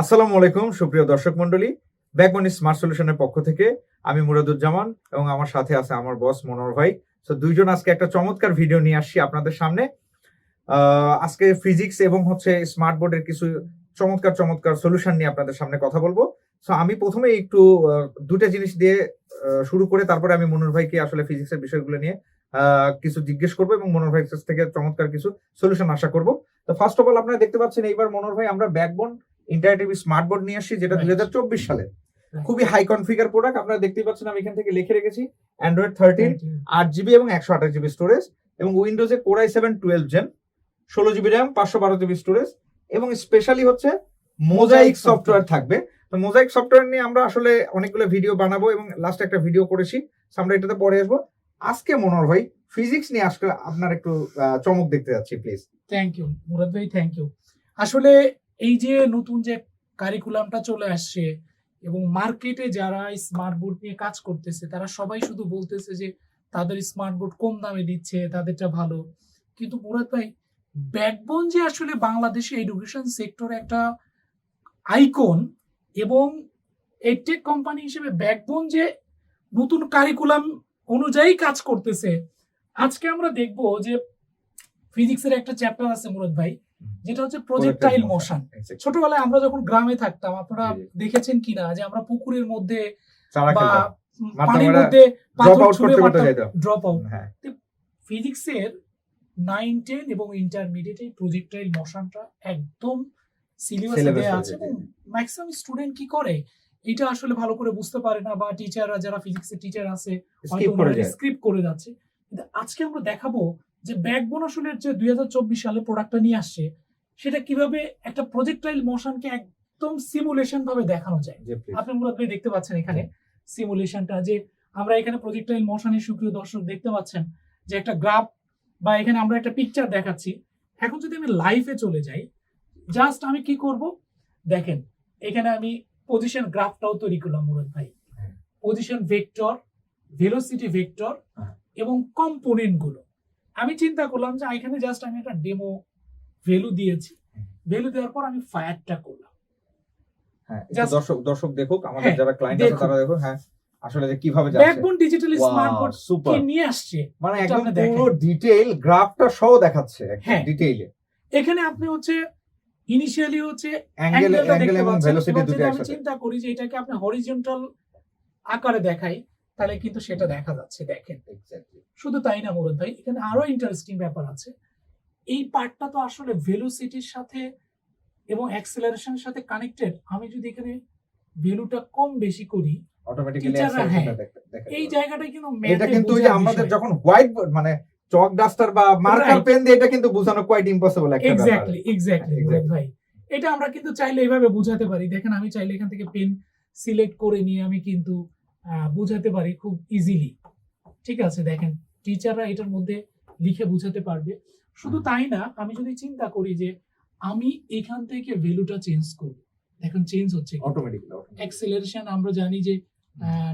আসসালামু আলাইকুম সুপ্রিয় দর্শক মন্ডলী, ব্যাকবোন স্মার্ট সলিউশনের পক্ষ থেকে আমি মুরাদুজ্জামান এবং আমার সাথে আছে আমার বস মনোহর ভাই। তো দুইজন আজকে একটা চমৎকার ভিডিও নিয়ে আসছি আপনাদের সামনে। আজকে ফিজিক্স এবং স্মার্ট বোর্ডের কিছু চমৎকার চমৎকার সলিউশন নিয়ে আপনাদের সামনে কথা বলবো। সো আমি প্রথমে একটু দুটা জিনিস দিয়ে শুরু করে তারপরে আমি মনোহর ভাইকে আসলে ফিজিক্সের বিষয়গুলো নিয়ে কিছু জিজ্ঞেস করবো এবং মনোহর ভাই থেকে চমৎকার কিছু সলিউশন আশা করবো। তো ফার্স্ট অফ অল আপনারা দেখতে পাচ্ছেন এইবার মনোহর ভাই আমরা ব্যাকবোন ইন্টারেক্টিভ স্মার্ট বোর্ড নিয়ে আসছি, যেটা 2024 সালে খুবই হাই কনফিগার প্রোডাক্ট। আপনারা দেখতেই পাচ্ছেন আমি এখান থেকে লিখে রেখেছি অ্যান্ড্রয়েড 13 8GB এবং 128GB স্টোরেজ এবং উইন্ডোজে core i7 12 gen 16GB RAM 512GB storage এবং স্পেশালি মোজাইক সফটওয়্যার থাকবে। তো মোজাইক সফটওয়্যার নিয়ে আমরা আসলে অনেকগুলো ভিডিও বানাবো এবং লাস্ট একটা ভিডিও করেছি, আমরা এটাতে পরে আসবো। আজকে মনোহর ভাই ফিজিক্স নিয়ে আজকে আপনার একটু চমক দেখতে যাচ্ছি, প্লিজ। থ্যাংক ইউ মুরাদ ভাই, থ্যাংক ইউ। আসলে এই যে নতুন যে কারিকুলামটা চলে আসছে এবং মার্কেটে যারা স্মার্ট বোর্ড নিয়ে কাজ করতেছে তারা সবাই শুধু বলতেছে যে তাদের স্মার্ট বোর্ড কম দামে দিচ্ছে, তাদেরটা ভালো। কিন্তু মুরাদ ভাই, ব্যাকবোন যে আসলে বাংলাদেশে এডুকেশন সেক্টরে একটা আইকন এবং এডটেক কোম্পানি হিসেবে ব্যাকবোন যে নতুন কারিকুলাম অনুযায়ী কাজ করতেছে। আজকে আমরা দেখব যে ফিজিক্সের একটা চ্যাপ্টার আছে মুরাদ ভাই, যেটা হচ্ছে প্রজেক্টাইল মোশন। ছোটবেলায় আমরা যখন গ্রামে থাকতাম, আপনারা দেখেছেন কিনা যে আমরা পুকুরের মধ্যে বা পানির মধ্যে পাথর ছুঁড়ে মারতাম, ড্রপ আউট। ফিজিক্সের 9, 10 এবং ইন্টারমিডিয়েট এই প্রজেক্টাইল মোশনটা একদম সিলেবাসে দেয়া আছে এবং ম্যাক্সিমাম স্টুডেন্ট কি করে এটা আসলে ভালো করে বুঝতে পারে না, বা টিচাররা যারা ফিজিক্সের টিচার আছে হয়তো স্ক্রিপ্ট করে যাচ্ছে। কিন্তু আজকে আমরা দেখাবো যে ব্যাকবোন আসলে যে 2024 সালে প্রোডাক্টটা নিয়ে আসছে সেটা কিভাবে একটা প্রজেক্টাইল মোশনকে একদম সিমুলেশন ভাবে দেখানো যায়। আপনি মুরাদ ভাই দেখতে পাচ্ছেন এখানে সিমুলেশনটা, যে আমরা এখানে প্রজেক্টাইল মোশনের সুপ্রিয় দর্শক দেখতে পাচ্ছেন যে একটা গ্রাফ বা এখানে আমরা একটা পিকচার দেখাচ্ছি। এখন যদি আমি লাইভে চলে যাই, জাস্ট আমি কি করব দেখেন, এখানে আমি পজিশন গ্রাফটাও তৈরি করলাম মুরাদ ভাই। পজিশন ভেক্টর, ভেলোসিটি ভেক্টর এবং কম্পোনেন্ট গুলো আমি চিন্তা করলাম যে এখানে জাস্ট আমি একটা ডেমো ভ্যালু দিয়েছি। ভ্যালু দেওয়ার পর আমি ফায়ারটা করলাম। হ্যাঁ, দর্শক দেখুক, আমাদের যারা ক্লায়েন্ট আছে তারা দেখুক হ্যাঁ আসলে যে কিভাবে যাচ্ছে ব্যাকবোন ডিজিটাল স্মার্ট বোর্ড কি নিয়ে আসছে, মানে একদম পুরো ডিটেইল গ্রাফটা সহ দেখাচ্ছে একদম ডিটেইলে। এখানে আপনি ইনিশিয়ালি অ্যাঙ্গেল এবং ভেলোসিটি দুটো একসাথে। আমি চিন্তা করি যে এটাকে আপনি হরিজন্টাল আকারে দেখাই, তাহলে কিন্তু সেটা দেখা যাচ্ছে, দেখেন। শুধু তাই না মুরাদ ভাই, এখানে আরো ইন্টারেস্টিং ব্যাপার আছে। এই পার্টটা তো আসলে ভেলোসিটির সাথে এবং অ্যাক্সেলারেশনের সাথে কানেক্টেড। আমি যদি এখানে ভ্যালুটা কম বেশি করি অটোমেটিক্যালি এই জায়গাটা কিন্তু এটা কিন্তু ওই যে আমাদের যখন হোয়াইট বোর্ড মানে চক ডাস্টার বা মার্কার পেন দিয়ে এটা কিন্তু বোঝানো কোয়াইট ইম্পসিবল একটা ব্যাপার। এক্স্যাক্টলি মুরাদ ভাই, এটা আমরা কিন্তু চাইলে এইভাবে বোঝাতে পারি। দেখেন আমি চাইলে এখান থেকে পেন সিলেক্ট করে নিয়ে আমি কিন্তু বোঝাতে পারি খুব ইজিলি। ঠিক আছে, দেখেন টিচাররা এটার মধ্যে লিখে বোঝাতে পারবে। শুধু তাই না, আমি যদি চিন্তা করি যে আমি এখান থেকে ভ্যালুটা চেঞ্জ করব, দেখেন চেঞ্জ হচ্ছে অটোমেটিক্যালি। অ্যাক্সেলারেশন আমরা জানি যে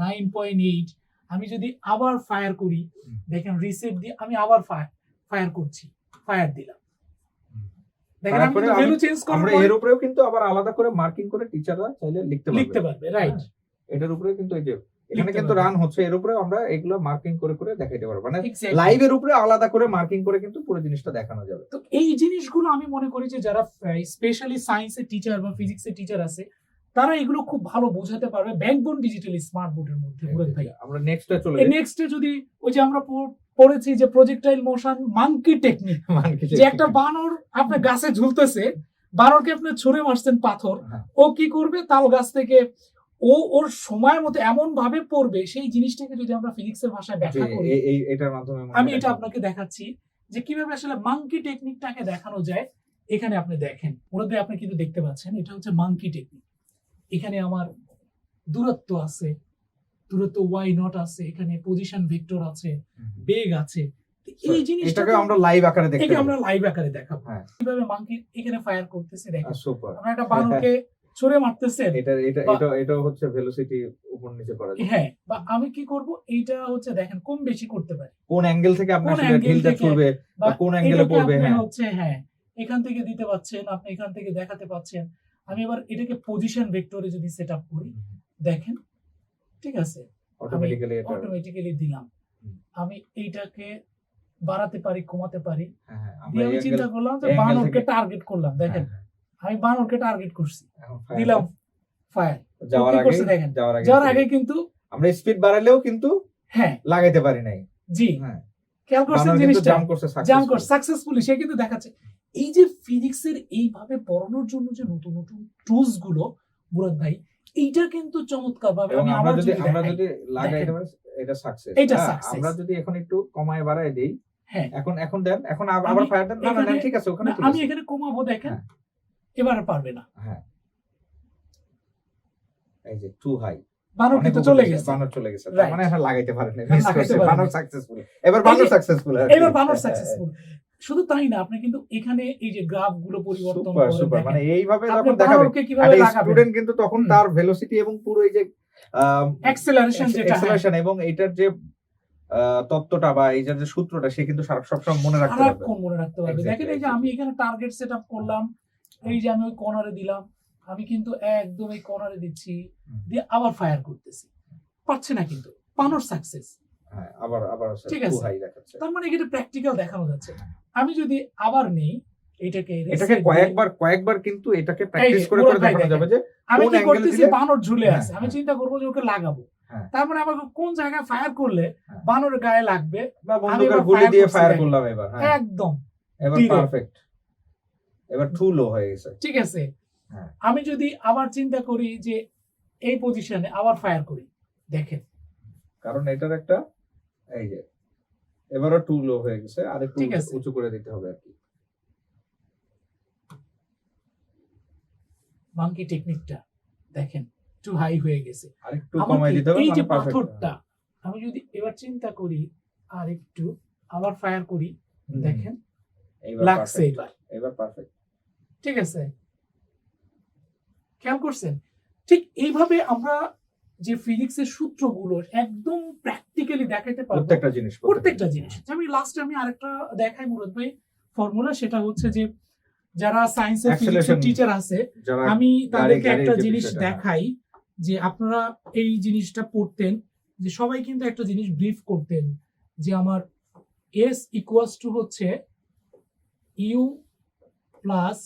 9.8। আমি যদি আবার ফায়ার করি, দেখেন রিসেট দিয়ে আমি আবার ফায়ার করছি, ফায়ার দিলাম, দেখেন আমি কিন্তু ভ্যালু চেঞ্জ করব। আমরা এর উপরেও কিন্তু আবার আলাদা করে মার্কিং করে টিচাররা চাইলে লিখতে পারবে, রাইট। এটার উপরে কিন্তু এই যে এখানে কিন্তু রান হচ্ছে, এর উপরে আমরা এগুলো মার্কিং করে করে দেখাইতে পারবো, মানে লাইভের উপরে আলাদা করে মার্কিং করে কিন্তু পুরো জিনিসটা দেখানো যাবে। তো এই জিনিসগুলো আমি মনে করি যে যারা স্পেশালি সায়েন্সের টিচার বা ফিজিক্সের টিচার আছে তারা এগুলো খুব ভালো বোঝাতে পারবে ব্যাকবোন ডিজিটাল স্মার্ট বোর্ডের মধ্যে। মুরাদ ভাই আমরা নেক্সটে যদি ওই যে আমরা পড়েছি যে প্রজেক্টাইল মোশন মাঙ্কি টেকনিক, যে একটা বানর আপনার গাছে ঝুলতেছে, বানরকে আপনি ছুঁড়ে মারছেন পাথর, ও কি করবে তাল গাছ থেকে ওর সময় মতো এমন ভাবে পড়বে, সেই জিনিসটাকে যদি আমরা ফিজিক্সের ভাষায় ব্যাখ্যা করি, এটার মাধ্যমে আমি এটা আপনাকে দেখাচ্ছি যে কিভাবে আসলে মাঙ্কি টেকনিকটাকে দেখানো যায়। এখানে আপনি দেখেন মুরাদ ভাই, আপনি কিন্তু দেখতে পাচ্ছেন এটা হচ্ছে মাঙ্কি টেকনিক। এখানে আমার দূরত্ব আছে, দূরত্ব y0 আছে, এখানে পজিশন ভেক্টর আছে, বেগ আছে। এই জিনিসটাকে আমরা লাইভ আকারে দেখতে পাবো, আমরা লাইভ আকারে দেখাবো কিভাবে মাঙ্কি এখানে ফায়ার করতেছে। দেখেন আমরা একটা বানরকে ছুঁড়ে মারতেছে, এটা হচ্ছে ভেলোসিটি উপর নিচে করা যায়। হ্যাঁ, বা আমি কি করব, এইটা দেখেন কম বেশি করতে পারি, কোন অ্যাঙ্গেল থেকে আপনি আসলে ঢিলটা ছুড়বে বা কোন অ্যাঙ্গেলে পড়বে। হ্যাঁ, এখান থেকে দিতে পাচ্ছেন, আপনি এখান থেকে দেখাতে পাচ্ছেন। আমি এবার এটাকে পজিশন ভেক্টরে যদি সেট আপ করি, দেখেন ঠিক আছে, অটোমেটিক্যালি দিলাম। আমি এইটাকে বাড়াতে পারি, কমাতে পারি। আমি চিন্তা করলাম যে বানরকে টার্গেট করলাম, দেখেন আমি বানরকে টার্গেট করছি, দিলাম ফায়ার। যাওয়ার আগে কিন্তু আমরা স্পিড বাড়ালেও কিন্তু হ্যাঁ লাগাইতে পারি নাই। জি খেয়াল করছেন জিনিসটা, জাম্প করছে সাকসেসফুলি। সে কিন্তু দেখাচ্ছে এই যে ফিজিক্সের এইভাবে পড়ানোর জন্য যে নতুন নতুন টুলস গুলো মুরাদ ভাই, এইটা কিন্তু চমৎকার ভাবে আমি আবার যদি লাগাই এটা সাকসেস। আমরা যদি এখন একটু কমায় বাড়ায় দেই, হ্যাঁ এখন দেন, এখন আবার ফায়ার দেন, না ঠিক আছে ওখানে আমি এখানে কমাবো, দেখেন এবার পারবে না। হ্যাঁ এই যে টু হাই, বানর কিন্তু চলে গেছে, তার মানে এখন লাগাইতে পারেন না, মিস করছে। বানর সাকসেসফুল, এবার বানর সাকসেসফুল। শুধু তাই না, আপনি কিন্তু এখানে এই যে গ্রাফ গুলো পরিবর্তন করেন, সুপার। মানে এইভাবে যখন দেখাবেন স্টুডেন্ট কিন্তু তখন তার ভেলোসিটি এবং পুরো এই যে অ্যাক্সেলারেশন এবং এটার যে তত্ত্বটা বা এই যে সূত্রটা সে কিন্তু সবসময় মনে রাখতে পারবে। দেখেন এই যে আমি এখানে টার্গেট সেট আপ করলাম, এই যে আমি ওই কর্নারে দিলাম, আমি কিন্তু একদম এই কর্নারে দিচ্ছি, দিয়ে আবার ফায়ার করতেছি, পাচ্ছে না কিন্তু বানর সাকসেস। হ্যাঁ আবার ঠিক আছে, তার মানে এটা প্র্যাকটিক্যাল দেখানো যাচ্ছে। আমি যদি আবার নেই এটাকে কয়েকবার কিন্তু এটাকে প্র্যাকটিস করে দেখানো যাবে যে আমি কি করতেছি, বানর ঝুলে আছে, আমি চিন্তা করব যে ওকে লাগাবো, তারপরে আমাকে কোন জায়গায় ফায়ার করলে বানরের গায়ে লাগবে, বা বন্দুকের গুলি দিয়ে ফায়ার করলাম এবার, একদম এবার পারফেক্ট, এবার টু লো হয়ে গেছে। ঠিক আছে, আমি যদি আবার চিন্তা করি যে এই পজিশনে আবার ফায়ার করি, দেখেন কারণ এটার একটা এই যে এবারও টু লো হয়ে গেছে, আর একটু উঁচু করে দিতে হবে আর কি। মাঙ্কি টেকনিকটা দেখেন টু হাই হয়ে গেছে, আরেকটু কমাই দিতে হবে। এই যে পাথরটা আমি যদি এবার চিন্তা করি আর একটু আবার ফায়ার করি, দেখেন লাগছে, এবার পারফেক্ট। ঠিক আছে, খেয়াল করছেন? ঠিক এইভাবে আমরা যে ফিজিক্সের সূত্রগুলো একদম প্র্যাকটিক্যালি দেখাইতে পারবো প্রত্যেকটা জিনিস। আমি লাস্টে আমি আরেকটা দেখাই মুরাদ ভাই ফর্মুলা, সেটা হচ্ছে যে যারা সায়েন্সের ফিজিক্সের টিচার আছে, আমি তাদেরকে একটা জিনিস দেখাই যে আপনারা এই জিনিসটা পড়তেন, যে সবাই কিন্তু একটা জিনিস ব্রিফ করতেন যে আমার S ইকুয়ালস টু হচ্ছে u plus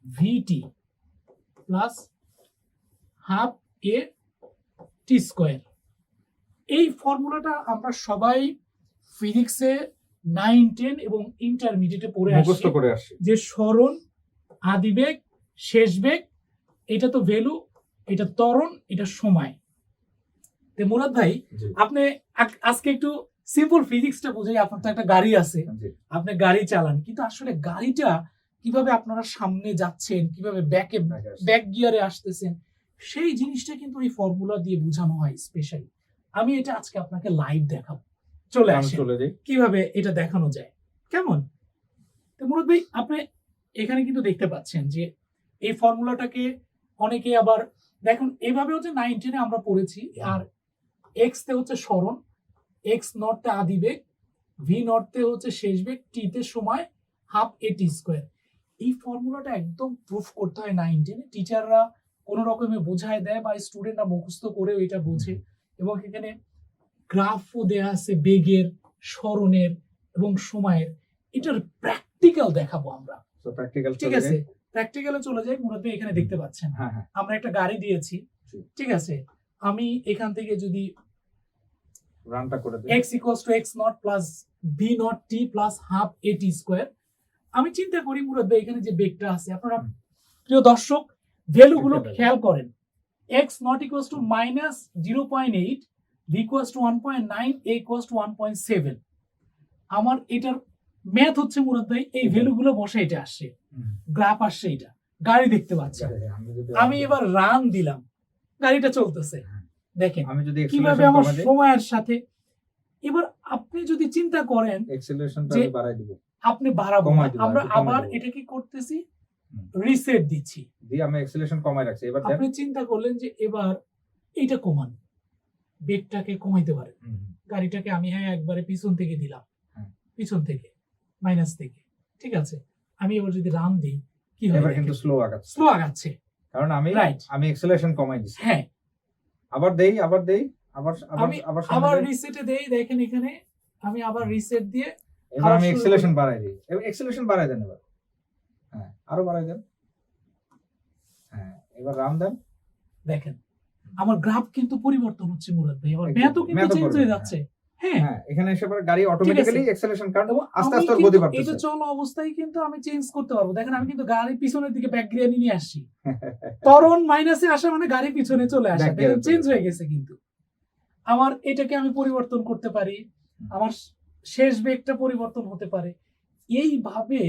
v t plus half a t square. এই ফর্মুলাটা আমরা সবাই ফিজিক্সে 9, 10 এবং ইন্টারমিডিয়েটে পড়ে আসছি, যে সরণ, আদিবেগ, শেষ বেগ, এটা তো ভ্যালু, এটা ত্বরণ, এটা সময়। তো মুরাদ ভাই আপনি আজকে একটু সিম্পল ফিজিক্সটা বুঝাই। আপনার তো একটা গাড়ি আছে, আপনি গাড়ি চালান, কিন্তু আসলে গাড়িটা কিভাবে আপনারা সামনে যাচ্ছেন, কিভাবে ব্যাক গিয়ারে আসতেছেন, সেই জিনিসটা কিন্তু এই ফর্মুলা দিয়ে বোঝানো হয় স্পেশালি। আমি এটা আজকে আপনাকে লাইভ দেখাবো, চলে আসেন কিভাবে এটা দেখানো যায়, কেমন? তো মুরাদ ভাই আপনি এখানে কিন্তু দেখতে পাচ্ছেন যে এই ফর্মুলাটাকে অনেকে আবার দেখুন এইভাবে হচ্ছে 9, 10 আমরা পড়েছি। আর এক্স তে হচ্ছে সরণ, এক্স নট তে আদিবেগ, ভি নট তে হচ্ছে শেষ বেগ, টি তে সময়, হাফ এ টি স্কোয়ার। এই ফর্মুলাটা একদম প্রুফ করতে হয় 9, 10 টিচাররা কোনো রকমে বোঝায় দেয় বা স্টুডেন্টরা মুখস্থ করেও এটা বোঝে। এবং এখানে গ্রাফও দেয়া আছে বেগের, সরণের এবং সময়ের। এটার প্র্যাকটিক্যাল দেখাবো আমরা, ঠিক আছে? প্র্যাকটিক্যালে চলে যাই। মুরাদ ভাই এখানে দেখতে পাচ্ছেন আমরা একটা গাড়ি দিয়েছি, ঠিক আছে? আমি এখান থেকে যদি রানটা করে দিই, x = x not plus v not t plus half a t square, আমি চিন্তা করি মুরাদ ভাই এখানে যে বেগটা আছে, আপনারা প্রিয় দর্শক ভ্যালুগুলো খেয়াল করেন। x not equals to -0.8, v equals to 1.9, a equals to 1.7। আমার এটার ম্যাথ হচ্ছে মুরাদ ভাই এই ভ্যালুগুলো বসে এটা আসছে, গ্রাফ আসছে, এটা গাড়ি দেখতে পাচ্ছি। আমি এবার রান দিলাম, গাড়িটা চলতেছে, দেখেন কিভাবে আমার সময়ের সাথে। এবার আপনি যদি চিন্তা করেন অ্যাক্সেলারেশনটা বাড়াই দিব, আপনি বাড়াবো, আমরা আবার এটা কি করতেছি, রিসেট দিচ্ছি, দিয়ে আমি অ্যাক্সেলারেশন কমাই রাখছি। এবার আপনি চিন্তা করলেন যে এবার এইটা কমান, বেগটাকে কমাইতে পারেন। গাড়িটাকে আমি একবারে পিছন থেকে দিলাম, পিছন থেকে মাইনাস থেকে, ঠিক আছে? আমি এবার যদি রান দিই, কি হয় এবার কিন্তু স্লো আগাচ্ছে, স্লো আগাচ্ছে, কারণ রাইট। আমি অ্যাক্সেলারেশন কমাই দিচ্ছি। হ্যাঁ, আবার দেই আবার আমি আবার রিসেটে দেই, দেখেন এখানে আমি আবার রিসেট দিয়ে এবার আবার আমি শুরু অ্যাক্সেলারেশন করি। বাড়াই দিই, এবার অ্যাক্সেলারেশন বাড়াই দেন এবার, হ্যাঁ আরো বাড়াই দেন, হ্যাঁ এবার রান দেন। দেখেন আমার গ্রাফ কিন্তু পরিবর্তন হচ্ছে মুরাদ ভাই, আমার একদম, ম্যাথও কিন্তু ম্যাথও চেঞ্জ করবে, হয়ে যাচ্ছে। হ্যাঁ, হ্যাঁ এখানে এসে পরে গাড়ি অটোমেটিক্যালি অ্যাক্সেলারেশন, কারণ এবং আস্তে আমি আস্তে ওর কিন্তু গতি এটা বাড়তেছে। চলা অবস্থায় কিন্তু আমি চেঞ্জ করতে পারবো। দেখেন আমি কিন্তু গাড়ি পিছনের দিকে ব্যাক গিয়ার নিয়ে আসছি, ত্বরণ মাইনাসে আসা মানে গাড়ি পিছনে চলে আসা, Back gear চেঞ্জ হয়ে গেছে। কিন্তু আমার এটাকে আমি পরিবর্তন করতে পারি, আমার শেষ বেগটা পরিবর্তন হতে পারে। এইভাবে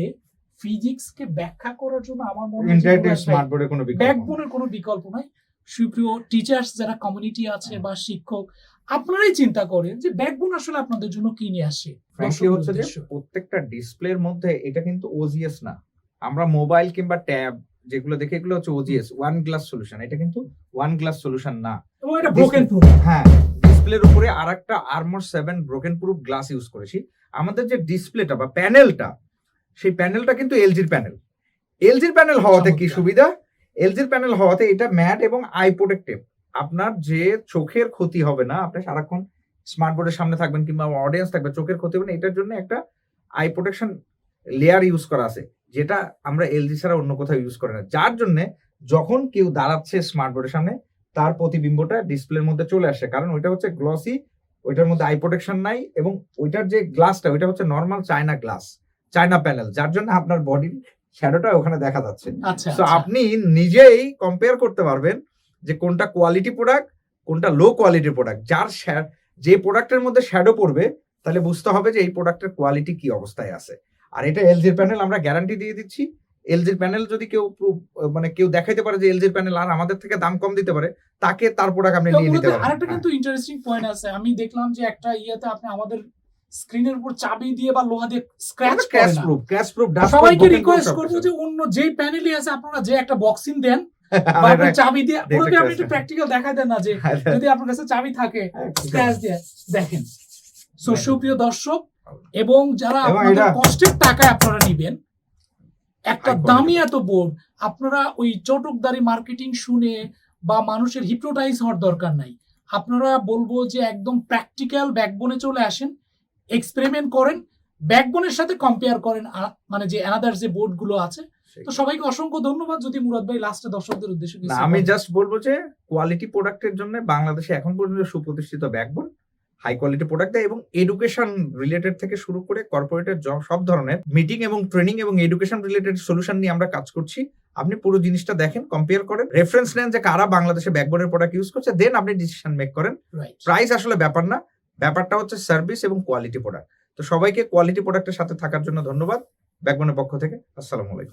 ফিজিক্সকে ব্যাখ্যা করার জন্য আমার মনে হয় ইন্টারেক্টিভ স্মার্ট বোর্ডে কোনো বিকল্প নেই। ব্যাকবোনের কোনো বিকল্প নাই। সুপ্রিয় টিচার্স যারা কমিউনিটি আছে বা শিক্ষক, আপনারাই চিন্তা করেন যে ব্যাকবোন আসলে আপনাদের জন্য কি নিয়ে আসে। ফ্র্যাঙ্কলি হচ্ছে যে প্রত্যেকটা ডিসপ্লের মধ্যে এটা কিন্তু ওজিএস না, আমরা মোবাইল কিংবা ট্যাব যেগুলো দেখে এগুলো হচ্ছে ওজিএস, ওয়ান গ্লাস সলিউশন। এটা কিন্তু ওয়ান গ্লাস সলিউশন না, এবং এটা ব্রোকেন প্রুফ। হ্যাঁ, ডিসপ্লের উপরে আরেকটা armour 7 broken proof glass use করেছি। আমাদের যে ডিসপ্লেটা বা প্যানেলটা, সেই প্যানেলটা কিন্তু এলজির প্যানেল। এলজির প্যানেল হওয়াতে কি সুবিধা, এলজির প্যানেল হওয়াতে এটা ম্যাট এবং আই প্রোটেক্টিভ। আপনার যে চোখের ক্ষতি হবে না, আপনি সারাক্ষণ স্মার্ট বোর্ডের সামনে থাকবেন কিংবা অডিয়েন্স থাকবে, চোখের ক্ষতি হবে না, এটার জন্য একটা আই প্রোটেকশন লেয়ার ইউজ করা আছে, যেটা আমরা এলজি ছাড়া অন্য কোথাও ইউজ করে না। যার জন্য যখন কেউ দাঁড়াচ্ছে স্মার্ট বোর্ডের সামনে, তার প্রতিবিম্বটা ডিসপ্লের মধ্যে চলে আসে, কারণ ওইটা হচ্ছে গ্লসি, ওইটার মধ্যে আই প্রোটেকশন নাই, এবং ওইটার যে গ্লাসটা ওইটা হচ্ছে normal China glass, China panel, যার জন্য আপনার বডির শ্যাডোটা ওখানে দেখা যাচ্ছে। আচ্ছা, তো আপনি নিজেই কম্পেয়ার করতে পারবেন যে কোনটা কোয়ালিটি প্রোডাক্ট, কোনটা লো কোয়ালিটি প্রোডাক্ট। যে প্রোডাক্টের মধ্যে শ্যাডো পড়বে, তাহলে বুঝতে হবে যে এই প্রোডাক্টের কোয়ালিটি কি অবস্থায় আছে। আর এটা এলজির প্যানেল, আমরা গ্যারান্টি দিয়ে দিচ্ছি। এলজির প্যানেল যদি কেউ কেউ দেখাইতে পারে যে এলজির প্যানেল আর আমাদের থেকে দাম কম দিতে পারে, তাকে তার প্রোডাক্ট আপনি নিয়ে নিতে পারেন। আরেকটা কিন্তু ইন্টারেস্টিং পয়েন্ট আছে, আমি দেখলাম যে একটা ইয়েতে আপনি আমাদের স্ক্রিনের উপর চাবি দিয়ে বা লোহা দিয়ে স্ক্র্যাচ প্রুফ। সবাইকে রিকোয়েস্ট করবো যে অন্য যে প্যানেলই আছে আপনারা যে একটা বক্সিং দেন বা আপনি চাবি দিয়ে পুরোটা আপনি একটু প্র্যাকটিক্যাল দেখাই দেন না, যে যদি আপনার কাছে চাবি থাকে স্ক্র্যাচ দিয়ে দেখেন। সো সুপ্রিয় দর্শক এবং যারা আপনাদের কষ্টের টাকায় আপনারা নিবেন একটা দামি এত বোর্ড, আপনারা ওই চটকদারি মার্কেটিং শুনে বা মানুষের হিপনোটাইজ হওয়ার দরকার নাই। আপনারা বলবো যে একদম প্র্যাকটিক্যাল ব্যাকবোনে চলে আসেন, এক্সপেরিমেন্ট করেন, ব্যাকবোনের সাথে কম্পেয়ার করেন, মানে যে অ্যানাদার যে বোর্ড গুলো আছে। তো সবাইকে অসংখ্য ধন্যবাদ। যদি মুরাদ ভাই লাস্টে দর্শকদের উদ্দেশ্যে আমি জাস্ট বলবো যে কোয়ালিটি প্রোডাক্টের জন্য বাংলাদেশে এখন পর্যন্ত সুপ্রতিষ্ঠিত ব্যাকবোন হাই কোয়ালিটি প্রোডাক্ট দেয়, এবং এডুকেশন রিলেটেড থেকে শুরু করে কর্পোরেটের সব ধরনের মিটিং এবং ট্রেনিং এবং এডুকেশন রিলেটেড সলিউশন নিয়ে আমরা কাজ করছি। আপনি পুরো জিনিসটা দেখেন, কম্পেয়ার করেন, রেফারেন্স নেন যে কারা বাংলাদেশে ব্যাকবোনের প্রোডাক্ট ইউজ করছে, দেন আপনি ডিসিশন মেক করেন। প্রাইস আসলে ব্যাপার না, ব্যাপারটা হচ্ছে সার্ভিস এবং কোয়ালিটি প্রোডাক্ট। তো সবাইকে কোয়ালিটি প্রোডাক্টের সাথে থাকার জন্য ধন্যবাদ ব্যাকবোনের পক্ষ থেকে। আসসালামু আলাইকুম।